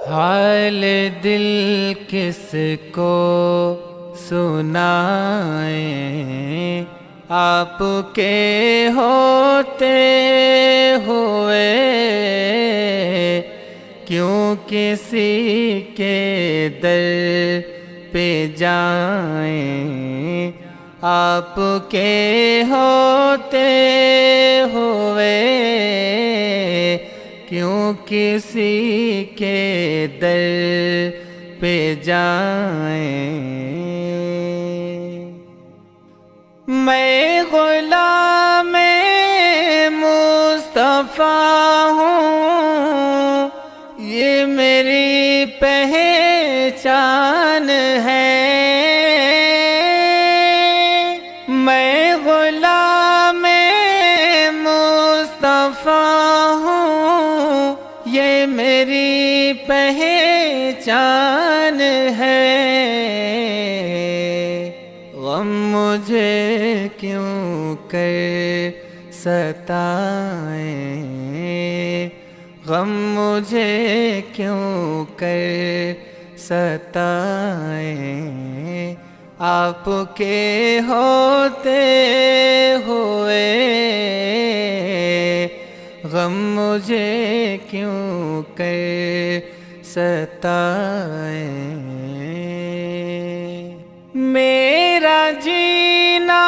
حال دل کس کو سنائیں، آپ کے ہوتے ہوئے کیوں کسی کے در پہ جائیں، آپ کے ہوتے ہوئے کیوں کسی کے در پہ جائیں۔ میں غلام مصطفیٰ ہوں، یہ میری پہچان ہے۔ میں غلام مصطفیٰ ہوں، یہ میری پہچان ہے۔ غم مجھے کیوں کر ستائیں، غم مجھے کیوں کر ستائیں، آپ کے ہوتے ہوئے غم مجھے کیوں کر ستائیں۔ میرا جینا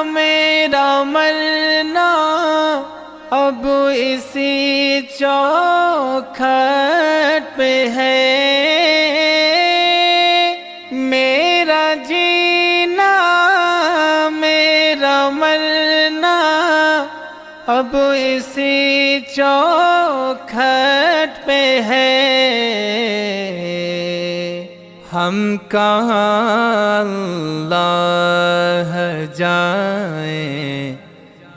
میرا مرنا اب اسی چوکھٹ پہ ہے۔ میرا جینا میرا مرنا اب اسی چوکھٹ پہ ہے۔ ہم کہاں اللہ جائیں،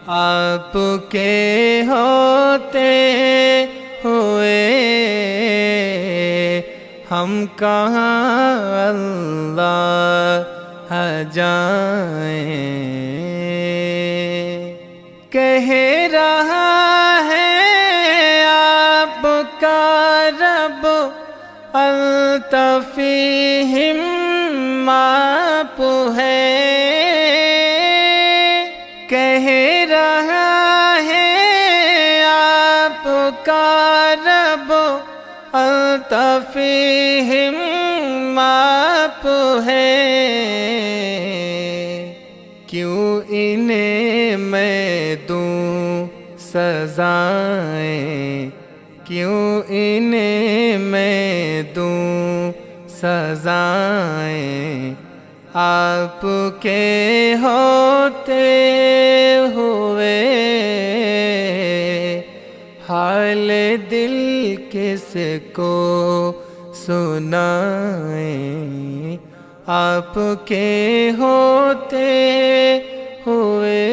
آپ کے ہوتے ہوئے ہم کہاں اللہ جائیں۔ کہہ رہا ہے آپ کا رب الطفیہم آپ ہے، کہہ رہا ہے آپ کا رب الطفیہم آپ ہے۔ کیوں انہیں میں دوں سزائیں، کیوں انہیں میں دوں سزائیں، آپ کے ہوتے ہوئے حال دل کس کو سنائیں، آپ کے ہوتے ہوئے